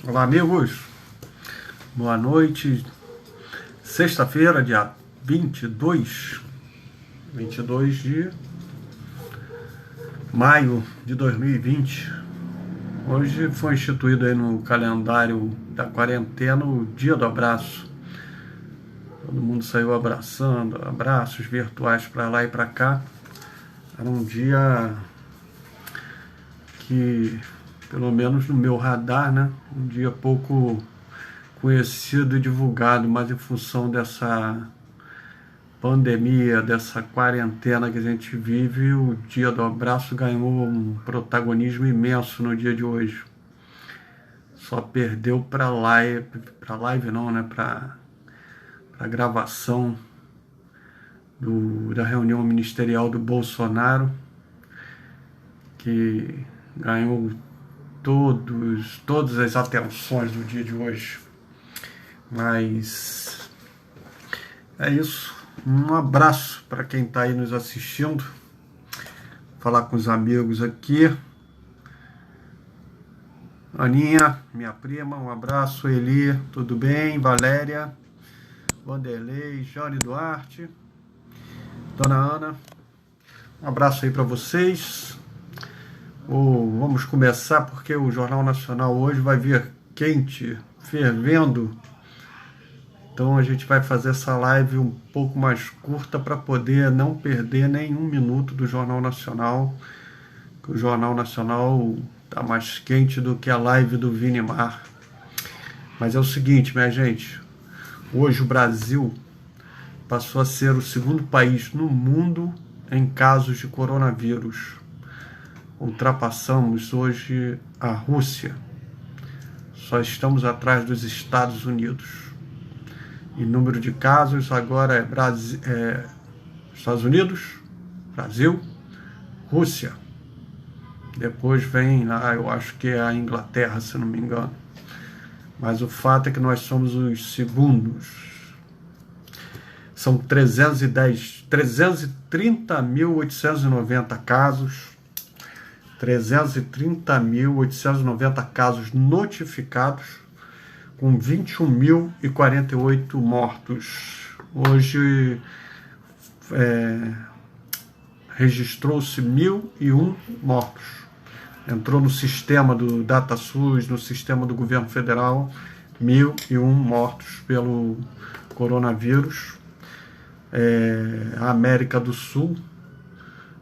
Olá, amigos. Boa noite. Sexta-feira, dia 22 de maio de 2020. Hoje foi instituído aí no calendário da quarentena o Dia do Abraço. Todo mundo saiu abraçando, abraços virtuais para lá e para cá. Era um dia que, pelo menos no meu radar, né, um dia pouco conhecido e divulgado, mas em função dessa pandemia, dessa quarentena que a gente vive, o Dia do Abraço ganhou um protagonismo imenso no dia de hoje. Só perdeu para live não, né, para gravação da reunião ministerial do Bolsonaro, que ganhou todas as atenções do dia de hoje. Mas é isso. Um abraço para quem está aí nos assistindo. Falar com os amigos aqui. Aninha, minha prima, um abraço. Eli, tudo bem? Valéria, Vanderlei, Jane Duarte, Dona Ana, um abraço aí para vocês. Vamos começar porque o Jornal Nacional hoje vai vir quente, fervendo. Então a gente vai fazer essa live um pouco mais curta para poder não perder nenhum minuto do Jornal Nacional. O Jornal Nacional está mais quente do que a live do Vinimar. Mas é o seguinte, minha gente. Hoje o Brasil passou a ser o segundo país no mundo em casos de coronavírus. Ultrapassamos hoje a Rússia. Só estamos atrás dos Estados Unidos. Em número de casos, agora é Estados Unidos, Brasil, Rússia. Depois vem lá, eu acho que é a Inglaterra, se não me engano. Mas o fato é que nós somos os segundos. São 330.890 casos. 330.890 casos notificados, com 21.048 mortos. Hoje registrou-se 1.001 mortos. Entrou no sistema do DataSUS, no sistema do governo federal, 1.001 mortos pelo coronavírus. A América do Sul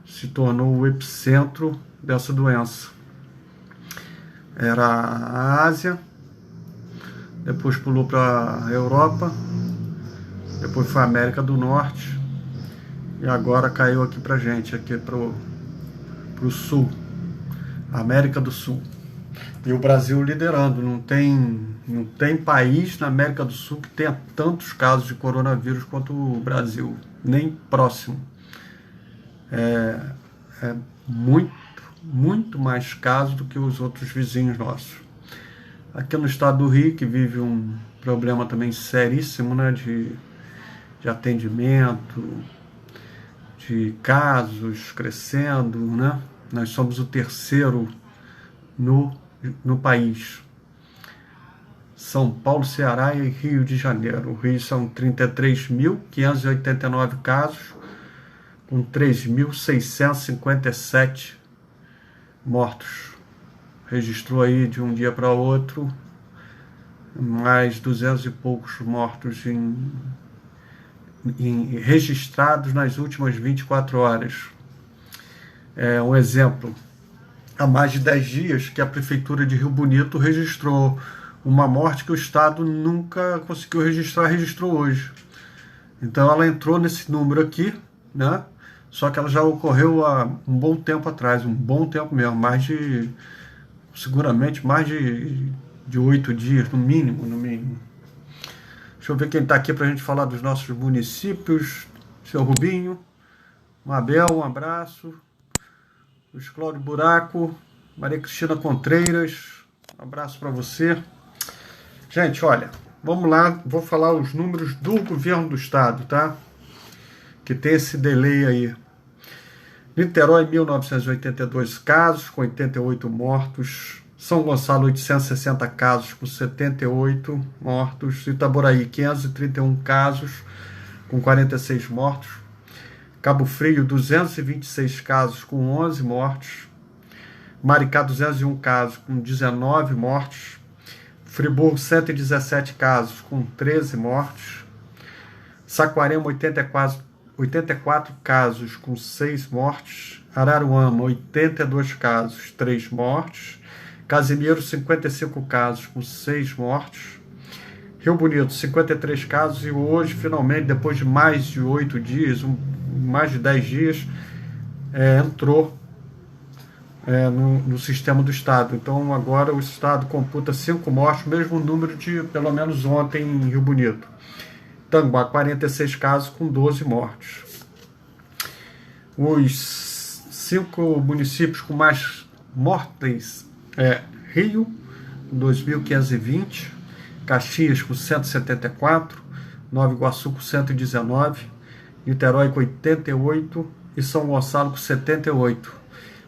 se tornou o epicentro dessa doença. Era a Ásia, depois pulou para a Europa, depois foi a América do Norte e agora caiu aqui para gente, aqui para o Sul, América do Sul. E o Brasil liderando. Não tem país na América do Sul que tenha tantos casos de coronavírus quanto o Brasil, nem próximo. É muito mais casos do que os outros vizinhos nossos. Aqui no estado do Rio, que vive um problema também seríssimo, né, de atendimento, de casos crescendo, né? Nós somos o terceiro no país. São Paulo, Ceará e Rio de Janeiro. O Rio são 33.589 casos, com 3.657 mortos. Registrou aí de um dia para outro mais 200 e poucos mortos registrados nas últimas 24 horas. Um exemplo, há mais de 10 dias que a Prefeitura de Rio Bonito registrou uma morte que o Estado nunca conseguiu registrar, registrou hoje. Então ela entrou nesse número aqui, né? Só que ela já ocorreu há um bom tempo atrás, um bom tempo mesmo, seguramente mais de 8 dias, no mínimo. Deixa eu ver quem está aqui para a gente falar dos nossos municípios. Seu Rubinho, Mabel, um abraço. Luiz Cláudio Buraco, Maria Cristina Contreiras, um abraço para você. Gente, olha, vamos lá, vou falar os números do governo do estado, tá? Que tem esse delay aí. Niterói, 1.982 casos, com 88 mortos. São Gonçalo, 860 casos, com 78 mortos. Itaboraí, 531 casos, com 46 mortos. Cabo Frio, 226 casos, com 11 mortos. Maricá, 201 casos, com 19 mortos. Friburgo, 117 casos, com 13 mortos. Saquarema, 84 casos, com 6 mortos. Araruama, 82 casos, 3 mortos. Casimiro, 55 casos, com 6 mortos. Rio Bonito, 53 casos, e hoje, finalmente, depois de mais de 8 dias, mais de 10 dias, entrou no sistema do Estado. Então, agora o Estado computa 5 mortes, mesmo número de, pelo menos ontem, em Rio Bonito. Tanguá, 46 casos, com 12 mortos. Os 5 municípios com mais mortes Rio, 2.520, Caxias com 174, Nova Iguaçu com 119, Niterói com 88 e São Gonçalo com 78.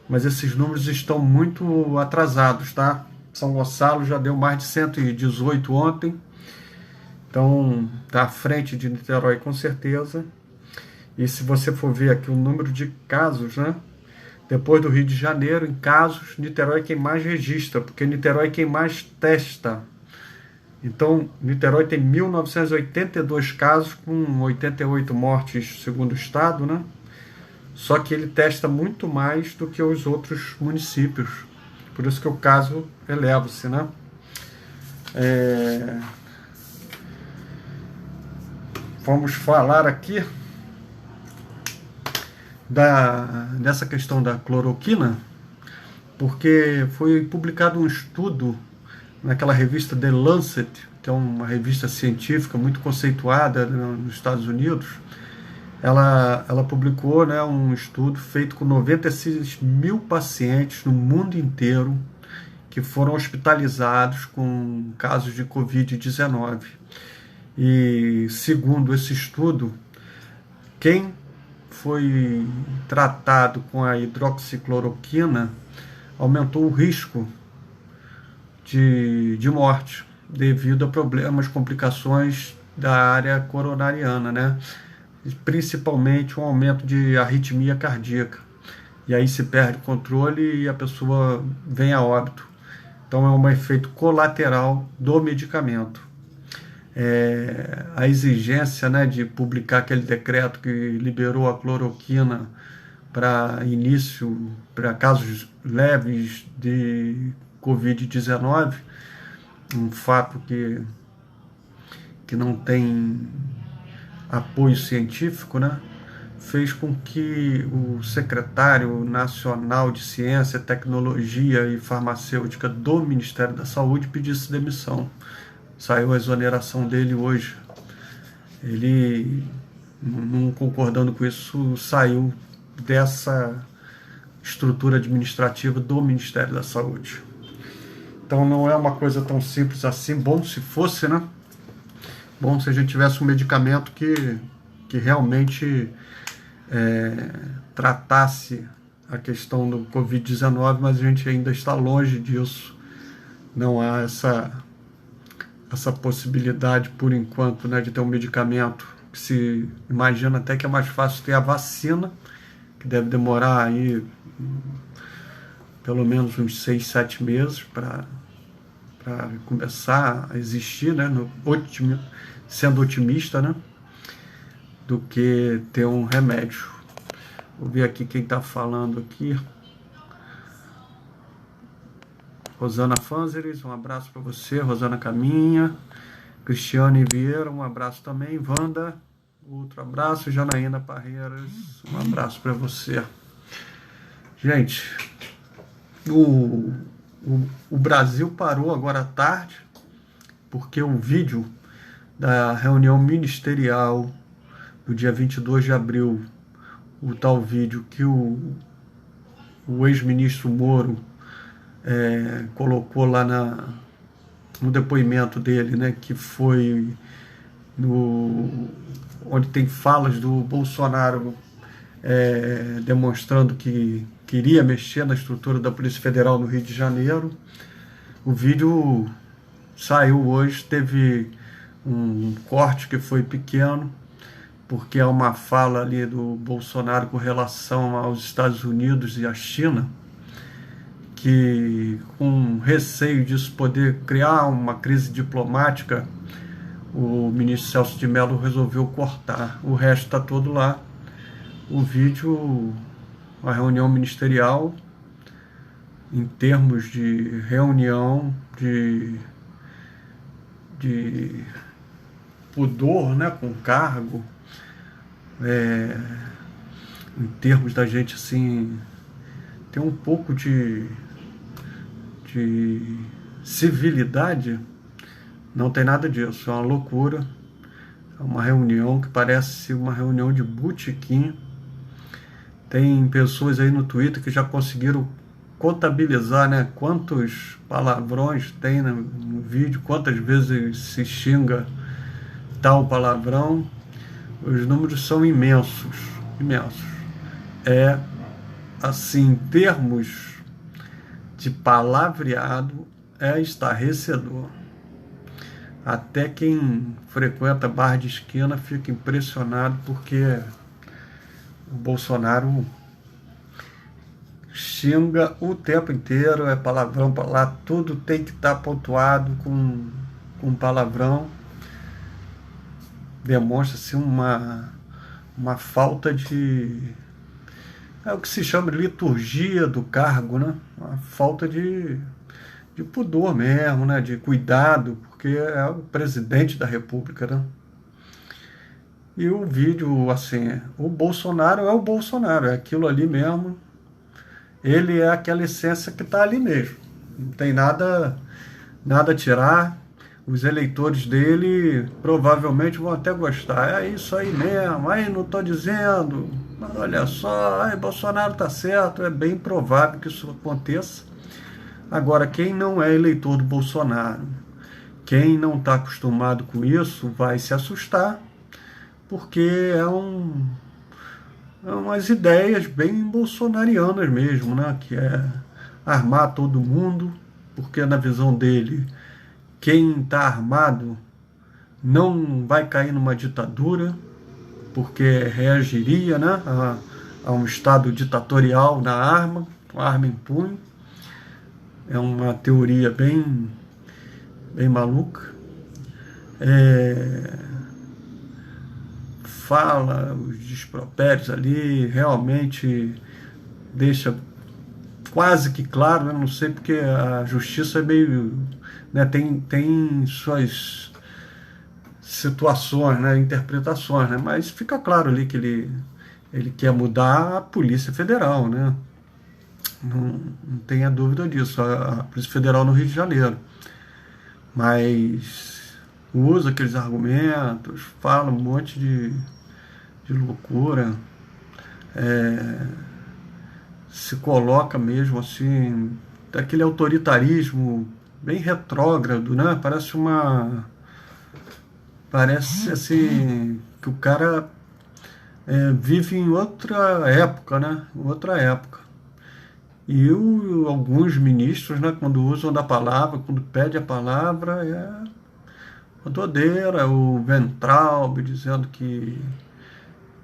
Mas esses números estão muito atrasados, tá? São Gonçalo já deu mais de 118 ontem, então está à frente de Niterói com certeza. E se você for ver aqui o número de casos, né? Depois do Rio de Janeiro, em casos, Niterói é quem mais registra, porque Niterói é quem mais testa. Então, Niterói tem 1.982 casos, com 88 mortes, segundo o Estado, né? Só que ele testa muito mais do que os outros municípios. Por isso que o caso eleva-se, né? Vamos falar aqui dessa questão da cloroquina, porque foi publicado um estudo naquela revista The Lancet, que é uma revista científica muito conceituada nos Estados Unidos. Ela publicou, né, um estudo feito com 96 mil pacientes no mundo inteiro que foram hospitalizados com casos de Covid-19. E, segundo esse estudo, quem foi tratado com a hidroxicloroquina aumentou o risco de morte devido a problemas, complicações da área coronariana, né? Principalmente um aumento de arritmia cardíaca. E aí se perde o controle e a pessoa vem a óbito. Então é um efeito colateral do medicamento. A exigência, né, de publicar aquele decreto que liberou a cloroquina para início, para casos leves de Covid-19, um fato que não tem apoio científico, né, fez com que o secretário nacional de Ciência, Tecnologia e Farmacêutica do Ministério da Saúde pedisse demissão. Saiu a exoneração dele hoje. Ele, não concordando com isso, saiu dessa estrutura administrativa do Ministério da Saúde. Então não é uma coisa tão simples assim. Bom se fosse, né? Bom se a gente tivesse um medicamento que realmente tratasse a questão do Covid-19, mas a gente ainda está longe disso. Não há essa possibilidade, por enquanto, né, de ter um medicamento que se imagina até que é mais fácil ter a vacina, que deve demorar aí pelo menos uns 6, 7 meses para começar a existir, né, sendo otimista, né, do que ter um remédio. Vou ver aqui quem está falando aqui. Rosana Fanzeres, um abraço para você. Rosana Caminha. Cristiane Vieira, um abraço também. Wanda, outro abraço. Janaína Parreiras, um abraço para você. Gente, o Brasil parou agora à tarde, porque o vídeo da reunião ministerial do dia 22 de abril, o tal vídeo que o ex-ministro Moro colocou lá no depoimento dele, né, que foi onde tem falas do Bolsonaro demonstrando que queria mexer na estrutura da Polícia Federal no Rio de Janeiro. O vídeo saiu hoje, teve um corte que foi pequeno, porque é uma fala ali do Bolsonaro com relação aos Estados Unidos e à China, que com receio disso poder criar uma crise diplomática, o ministro Celso de Mello resolveu cortar. O resto está todo lá. O vídeo, a reunião ministerial, em termos de reunião de pudor, né, com cargo, em termos da gente assim ter um pouco de civilidade, não tem nada disso. É uma loucura. É uma reunião que parece uma reunião de botequim. Tem pessoas aí no Twitter que já conseguiram contabilizar, né, quantos palavrões tem no vídeo, quantas vezes se xinga tal palavrão. Os números são imensos, imensos. É assim, em termos de palavreado, é estarrecedor. Até quem frequenta bar de esquina fica impressionado, porque o Bolsonaro xinga o tempo inteiro, é palavrão para lá, tudo tem que estar pontuado com palavrão. Demonstra-se uma falta de... é o que se chama de liturgia do cargo, né? Uma falta de pudor mesmo, né? De cuidado, porque é o presidente da República, né? E o vídeo, assim, o Bolsonaro é o Bolsonaro, é aquilo ali mesmo. Ele é aquela essência que está ali mesmo. Não tem nada a tirar. Os eleitores dele provavelmente vão até gostar. É isso aí mesmo. Aí não estou dizendo. Mas olha só, aí Bolsonaro está certo. É bem provável que isso aconteça. Agora, quem não é eleitor do Bolsonaro, quem não está acostumado com isso, vai se assustar, porque umas ideias bem bolsonarianas mesmo, né? Que é armar todo mundo, porque na visão dele, quem está armado não vai cair numa ditadura, porque reagiria, né, a um estado ditatorial na arma, com arma em punho. É uma teoria bem maluca. Fala os despropérios ali, realmente deixa quase que claro, né? Não sei, porque a justiça é meio, né, tem suas situações, né, interpretações, né, mas fica claro ali que ele quer mudar a Polícia Federal, né? Não tenha dúvida disso, a Polícia Federal no Rio de Janeiro. Mas usa aqueles argumentos, fala um monte de loucura, se coloca mesmo assim, daquele autoritarismo bem retrógrado, né? Parece assim que o cara vive em outra época, né? Outra época. E alguns ministros, né, quando usam da palavra, quando pede a palavra, é uma doideira. O Weintraub dizendo que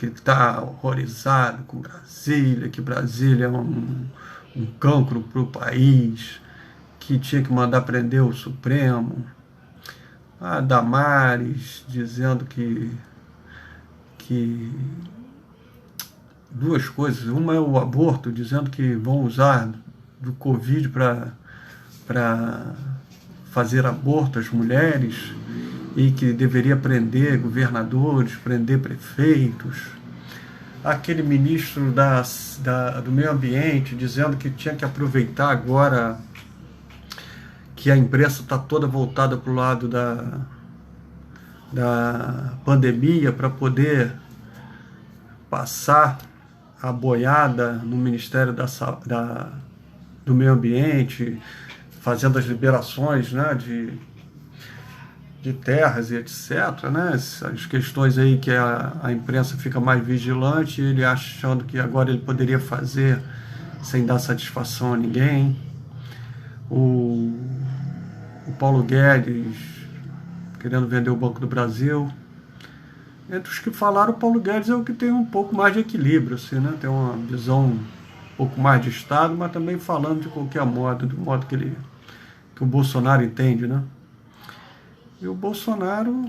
está horrorizado com Brasília, que Brasília é um cancro para o país, que tinha que mandar prender o Supremo. A Damares dizendo que duas coisas. Uma é o aborto, dizendo que vão usar do Covid para fazer aborto às mulheres, e que deveria prender governadores, prender prefeitos. Aquele ministro do meio ambiente dizendo que tinha que aproveitar agora que a imprensa está toda voltada para o lado da pandemia, para poder passar a boiada no Ministério do Meio Ambiente, fazendo as liberações, né, de terras e etc., né, as questões aí que a imprensa fica mais vigilante, ele achando que agora ele poderia fazer sem dar satisfação a ninguém. o Paulo Guedes querendo vender o Banco do Brasil. Entre os que falaram, o Paulo Guedes é o que tem um pouco mais de equilíbrio, assim, né? Tem uma visão um pouco mais de Estado, mas também falando de qualquer modo, do modo que o Bolsonaro entende, né? E o Bolsonaro,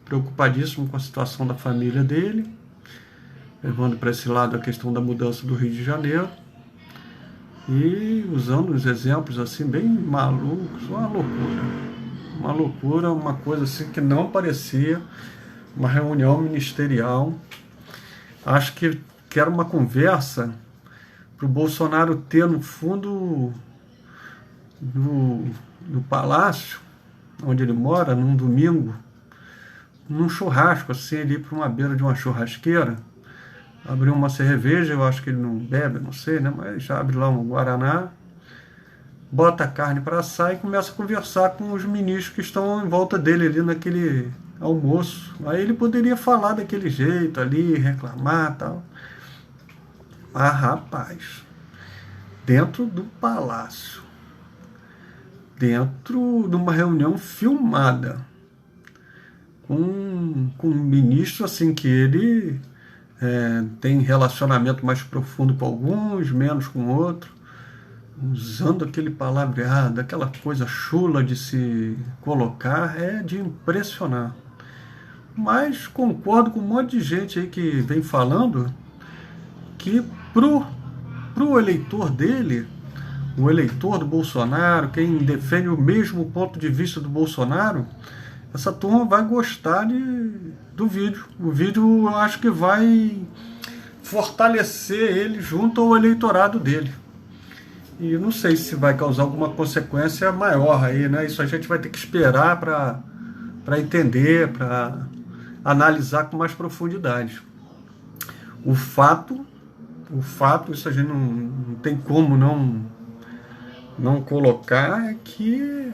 preocupadíssimo com a situação da família dele, levando para esse lado a questão da mudança do Rio de Janeiro, e usando os exemplos assim bem malucos, uma loucura, uma coisa assim que não parecia uma reunião ministerial. Acho que era uma conversa para o Bolsonaro ter no fundo no palácio onde ele mora, num domingo, num churrasco, assim, ali para uma beira de uma churrasqueira, abrir uma cerveja, eu acho que ele não bebe, não sei, né? Mas abre lá um guaraná, bota a carne para assar e começa a conversar com os ministros que estão em volta dele ali naquele almoço. Aí ele poderia falar daquele jeito ali, reclamar e tal. Ah, rapaz, dentro do palácio, dentro de uma reunião filmada, com um ministro assim que ele tem relacionamento mais profundo com alguns, menos com outros, usando aquele palavreado, aquela coisa chula de se colocar, é de impressionar. Mas concordo com um monte de gente aí que vem falando que pro eleitor dele, o eleitor do Bolsonaro, quem defende o mesmo ponto de vista do Bolsonaro, essa turma vai gostar do vídeo. O vídeo eu acho que vai fortalecer ele junto ao eleitorado dele. E não sei se vai causar alguma consequência maior aí, né? Isso a gente vai ter que esperar para entender, para analisar com mais profundidade. O fato, isso a gente não tem como não colocar, é que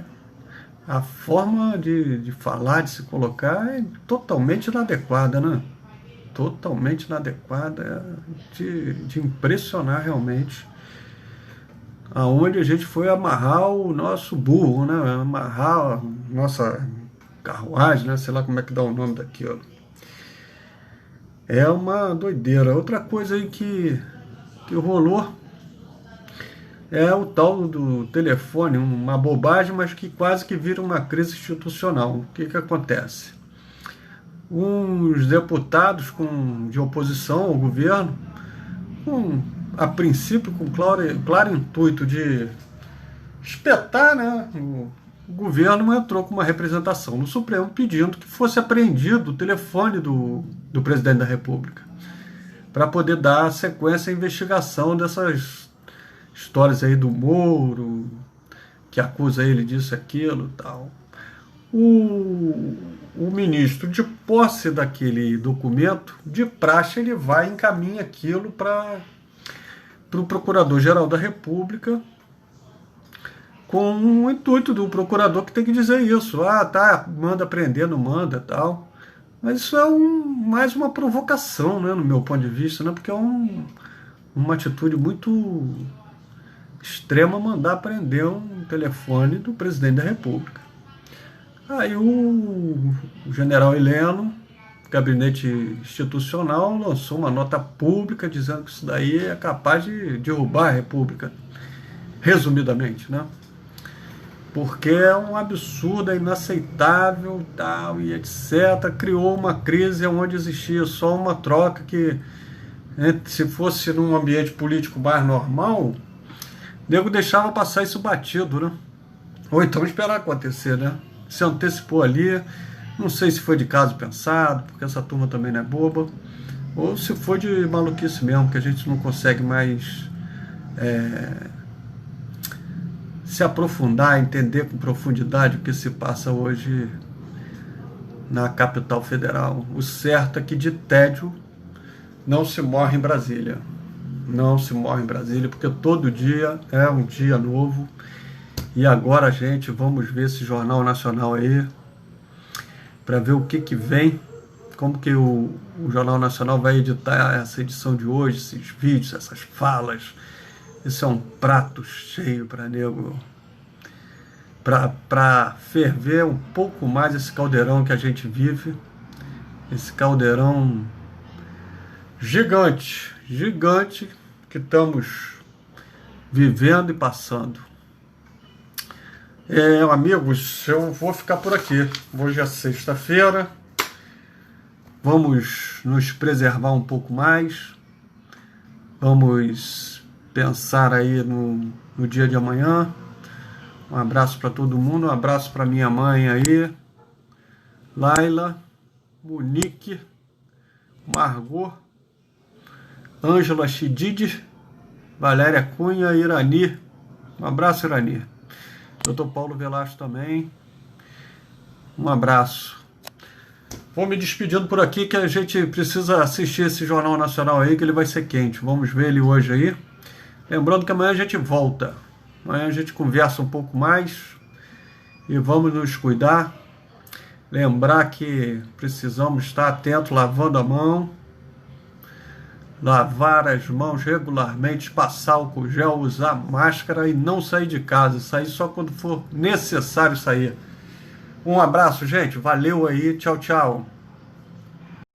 a forma de falar, de se colocar é totalmente inadequada, né? Totalmente inadequada, de impressionar realmente. Aonde a gente foi amarrar o nosso burro, né? Amarrar a nossa carruagem, né? Sei lá como é que dá o nome daquilo. É uma doideira. Outra coisa aí que rolou é o tal do telefone, uma bobagem, mas que quase que vira uma crise institucional. O que acontece? Uns deputados de oposição ao governo, a princípio com claro intuito de espetar, né, o governo, entrou com uma representação no Supremo pedindo que fosse apreendido o telefone do presidente da República, para poder dar sequência à investigação dessas histórias aí do Moro, que acusa ele disso, aquilo e tal. O ministro, de posse daquele documento, de praxe, ele vai e encaminha aquilo para o Procurador-Geral da República, com o intuito do procurador que tem que dizer isso. Ah, tá, manda prender, não manda, tal. Mas isso é mais uma provocação, né, no meu ponto de vista, né, porque é uma atitude muito extrema mandar prender um telefone do presidente da República. Aí o general Heleno, gabinete institucional, lançou uma nota pública dizendo que isso daí é capaz de derrubar a República, resumidamente, né? Porque é um absurdo, é inaceitável, tal, e etc. Criou uma crise onde existia só uma troca que, se fosse num ambiente político mais normal, o nego deixava passar isso batido, né? Ou então esperar acontecer, né? Se antecipou ali, não sei se foi de caso pensado, porque essa turma também não é boba, ou se foi de maluquice mesmo, que a gente não consegue mais se aprofundar, entender com profundidade o que se passa hoje na capital federal. O certo é que de tédio não se morre em Brasília. Não se morre em Brasília, porque todo dia é um dia novo. E agora, gente, vamos ver esse Jornal Nacional aí, para ver o que vem, como que o Jornal Nacional vai editar essa edição de hoje, esses vídeos, essas falas. Isso é um prato cheio para nego para ferver um pouco mais esse caldeirão que a gente vive, esse caldeirão gigante, gigante que estamos vivendo e passando. Amigos, eu vou ficar por aqui. Hoje é sexta-feira. Vamos nos preservar um pouco mais. Vamos pensar aí no dia de amanhã. Um abraço para todo mundo. Um abraço para minha mãe aí, Laila, Monique, Margot, Ângela Chidid, Valéria Cunha, Irani. Um abraço, Irani. Dr. Paulo Velasco também. Um abraço. Vou me despedindo por aqui, que a gente precisa assistir esse Jornal Nacional aí, que ele vai ser quente. Vamos ver ele hoje aí. Lembrando que amanhã a gente volta. Amanhã a gente conversa um pouco mais e vamos nos cuidar. Lembrar que precisamos estar atentos, lavando a mão, lavar as mãos regularmente, passar álcool gel, usar máscara e não sair de casa. Sair só quando for necessário sair. Um abraço, gente. Valeu aí. Tchau, tchau.